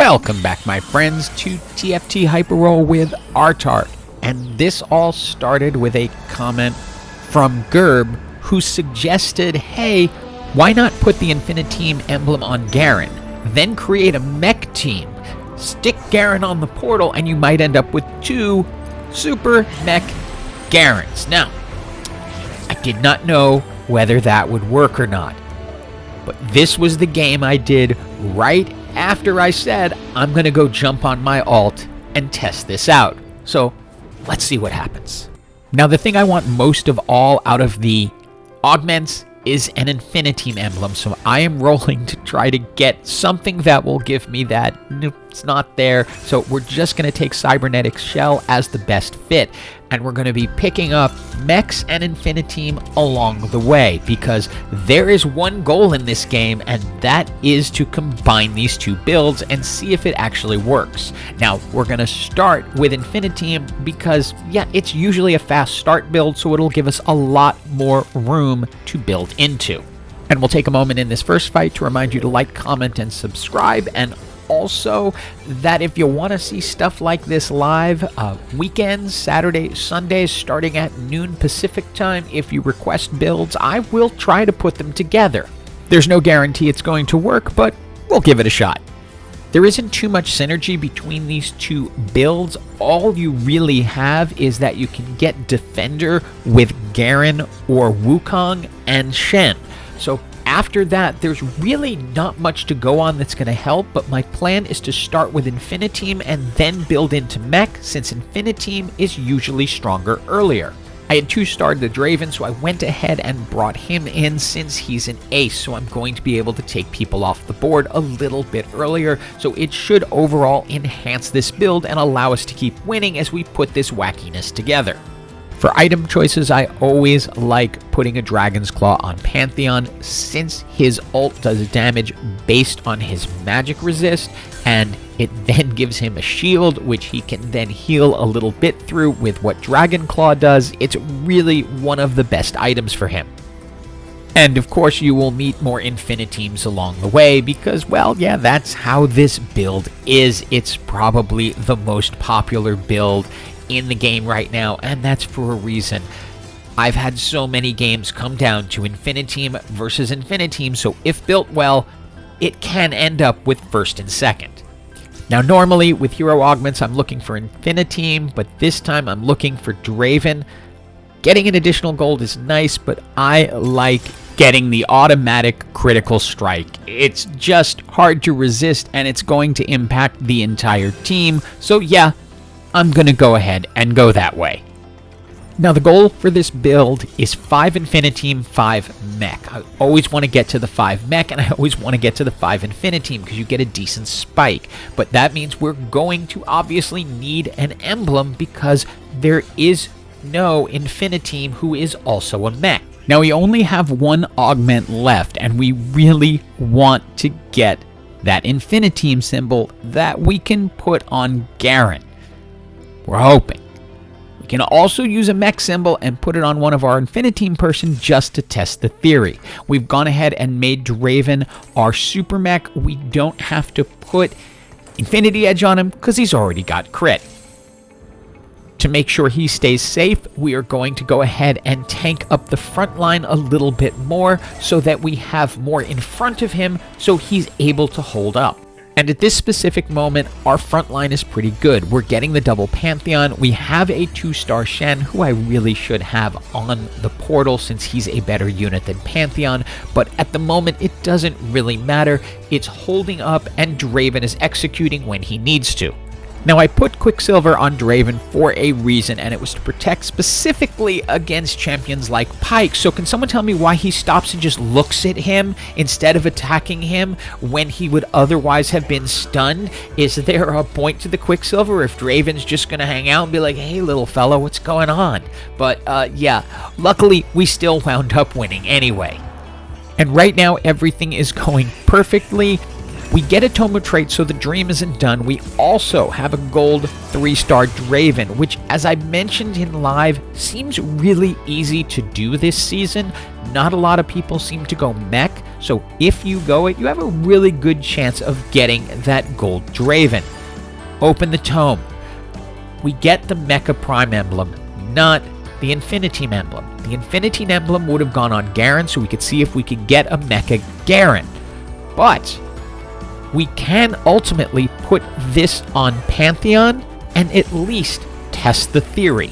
Welcome back, my friends, to TFT Hyper Roll with Artart. And this all started with a comment from Gerb, who suggested, hey, why not put the Infiniteam emblem on Garen, then create a mech team, stick Garen on the portal, and you might end up with two super mech Garens. Now, I did not know whether that would work or not, but this was the game I did right after I said I'm going to go jump on my alt and test this out. So let's see what happens. Now, the thing I want most of all out of the augments is an Infiniteam emblem, so I am rolling to try to get something that will give me that. Nope, it's not there. So we're just going to take Cybernetic Shell as the best fit, and we're going to be picking up mechs and Infiniteam along the way, because there is one goal in this game, and that is to combine these two builds and see if it actually works. Now, we're going to start with Infiniteam because, yeah, it's usually a fast start build, so it'll give us a lot more room to build into. And we'll take a moment in this first fight to remind you to like, comment, and subscribe, and also that if you want to see stuff like this live, weekends, Saturdays, Sundays, starting at noon Pacific time, if you request builds, I will try to put them together. There's no guarantee it's going to work, but we'll give it a shot. There isn't too much synergy between these two builds. All you really have is that you can get Defender with Garen or Wukong and Shen. So after that, there's really not much to go on that's going to help, but my plan is to start with Infiniteam and then build into Mech, since Infiniteam is usually stronger earlier. I had 2-starred the Draven, so I went ahead and brought him in since he's an ace, so I'm going to be able to take people off the board a little bit earlier, so it should overall enhance this build and allow us to keep winning as we put this wackiness together. For item choices, I always like putting a Dragon's Claw on Pantheon, since his ult does damage based on his magic resist, and it then gives him a shield, which he can then heal a little bit through with what Dragon Claw does. It's really one of the best items for him. And of course, you will meet more Infiniteams along the way because, well, yeah, that's how this build is. It's probably the most popular build in the game right now, and that's for a reason. I've had so many games come down to Infiniteam versus Infiniteam, so if built well, it can end up with first and second. Now, normally with hero augments, I'm looking for Infiniteam, but this time I'm looking for Draven. Getting an additional gold is nice, but I like getting the automatic critical strike. It's just hard to resist, and it's going to impact the entire team, so yeah, I'm going to go ahead and go that way. Now, the goal for this build is 5 Infiniteam, 5 Mech. I always want to get to the 5 Mech, and I always want to get to the 5 Infiniteam because you get a decent spike. But that means we're going to obviously need an emblem because there is no Infiniteam who is also a Mech. Now, we only have one augment left, and we really want to get that Infiniteam symbol that we can put on Garen. We're hoping. We can also use a mech symbol and put it on one of our Infiniteam person just to test the theory. We've gone ahead and made Draven our super mech. We don't have to put Infinity Edge on him because he's already got crit. To make sure he stays safe, we are going to go ahead and tank up the front line a little bit more so that we have more in front of him so he's able to hold up. And at this specific moment, our front line is pretty good. We're getting the double Pantheon. We have a 2-star Shen, who I really should have on the portal since he's a better unit than Pantheon. But at the moment, it doesn't really matter. It's holding up, and Draven is executing when he needs to. Now, I put Quicksilver on Draven for a reason, and it was to protect specifically against champions like Pyke. So can someone tell me why he stops and just looks at him instead of attacking him when he would otherwise have been stunned? Is there a point to the Quicksilver if Draven's just going to hang out and be like, hey, little fella, what's going on? But yeah, luckily, we still wound up winning anyway. And right now, everything is going perfectly. We get a Tomo trait, so the dream isn't done. We also have a gold 3-star Draven, which, as I mentioned in live, seems really easy to do this season. Not a lot of people seem to go mech, so if you go it, you have a really good chance of getting that gold Draven. Open the tome. We get the Mecha Prime emblem, not the Infiniteam emblem. The Infiniteam emblem would have gone on Garen, so we could see if we could get a Mecha Garen. But we can ultimately put this on Pantheon and at least test the theory.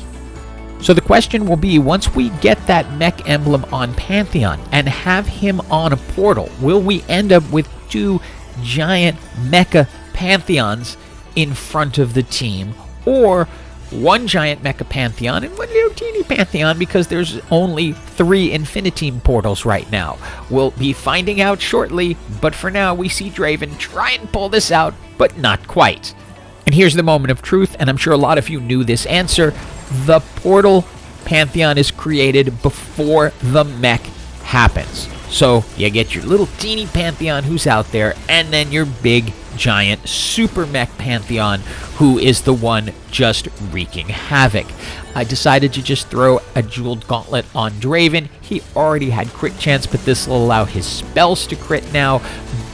So the question will be, once we get that mech emblem on Pantheon and have him on a portal, will we end up with 2 giant mecha Pantheons in front of the team, or 1 giant mecha Pantheon and 1 little teeny Pantheon, because there's only 3 Infiniteam portals right now? We'll be finding out shortly, but for now we see Draven try and pull this out, but not quite. And here's the moment of truth, and I'm sure a lot of you knew this answer. The portal Pantheon is created before the mech happens. So you get your little teeny Pantheon who's out there, and then your big giant super mech Pantheon who is the one just wreaking havoc. I decided to just throw a jeweled gauntlet on Draven. He already had crit chance, but this will allow his spells to crit now.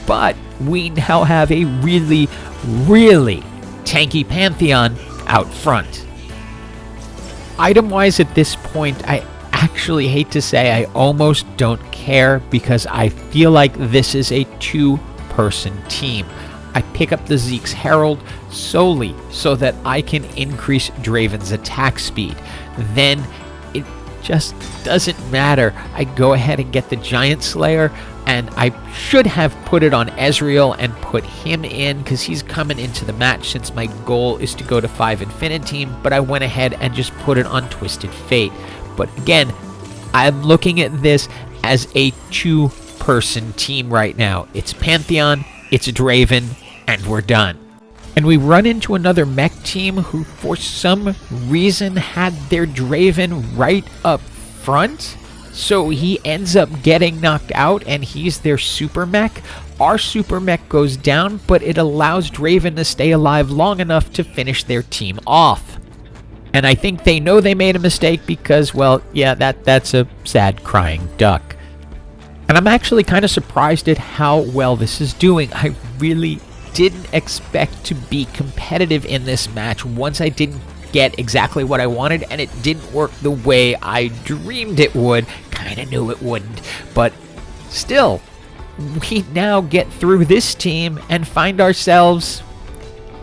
But we now have a really, really tanky Pantheon out front. Item-wise at this point, I actually hate to say I almost don't care, because I feel like this is a 2-person team. I pick up the Zeke's Herald solely so that I can increase Draven's attack speed. Then it just doesn't matter. I go ahead and get the Giant Slayer, and I should have put it on Ezreal and put him in, because he's coming into the match since my goal is to go to 5 Infiniteam, but I went ahead and just put it on Twisted Fate. But again, I'm looking at this as a 2-person team right now. It's Pantheon, it's Draven, and we're done. And we run into another mech team who for some reason had their Draven right up front. So he ends up getting knocked out, and he's their super mech. Our super mech goes down, but it allows Draven to stay alive long enough to finish their team off. And I think they know they made a mistake, because, well, yeah, that's a sad crying duck. And I'm actually kind of surprised at how well this is doing. I really didn't expect to be competitive in this match once I didn't get exactly what I wanted, and it didn't work the way I dreamed it would. Kind of knew it wouldn't, but still, we now get through this team and find ourselves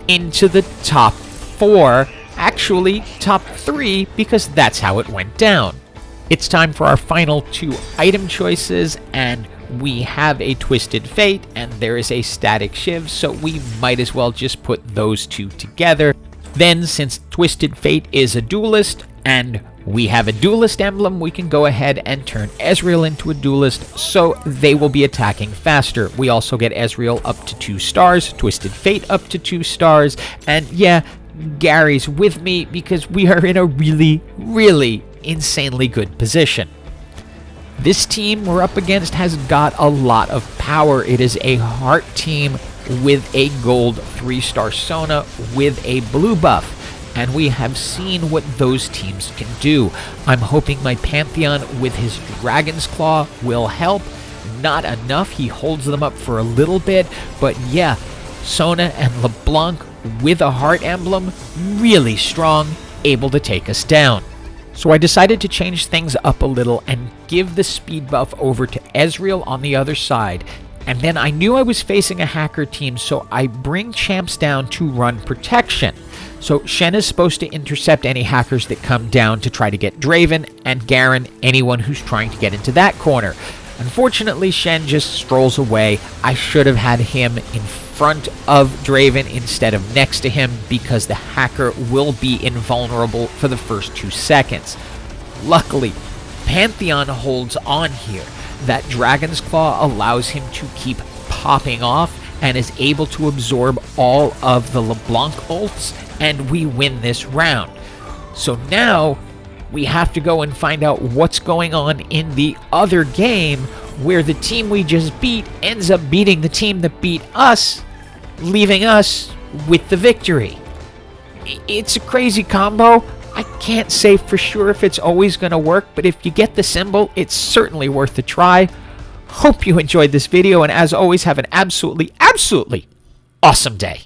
into the top 4, actually top 3, because that's how it went down. It's time for our final 2 item choices, and we have a Twisted Fate and there is a Static Shiv, so we might as well just put those 2 together. Then, since Twisted Fate is a duelist and we have a duelist emblem, we can go ahead and turn Ezreal into a duelist, so they will be attacking faster. We also get Ezreal up to 2 stars, Twisted Fate up to 2 stars, and yeah, Gary's with me because we are in a really, really insanely good position. This team we're up against has got a lot of power. It is a heart team with a gold 3-star Sona with a blue buff, and we have seen what those teams can do. I'm hoping my Pantheon with his Dragon's Claw will help. Not enough. He holds them up for a little bit, but yeah, Sona and LeBlanc with a heart emblem, really strong, able to take us down. So I decided to change things up a little and give the speed buff over to Ezreal on the other side. And then I knew I was facing a hacker team, so I bring champs down to run protection. So Shen is supposed to intercept any hackers that come down to try to get Draven, and Garen anyone who's trying to get into that corner. Unfortunately, Shen just strolls away. I should have had him in front of Draven instead of next to him, because the hacker will be invulnerable for the first 2 seconds. Luckily, Pantheon holds on here. That Dragon's Claw allows him to keep popping off and is able to absorb all of the LeBlanc ults, and we win this round. So now we have to go and find out what's going on in the other game, where the team we just beat ends up beating the team that beat us, leaving us with the victory. It's a crazy combo. I can't say for sure if it's always going to work, but if you get the symbol, it's certainly worth a try. Hope you enjoyed this video, and as always, have an absolutely awesome day.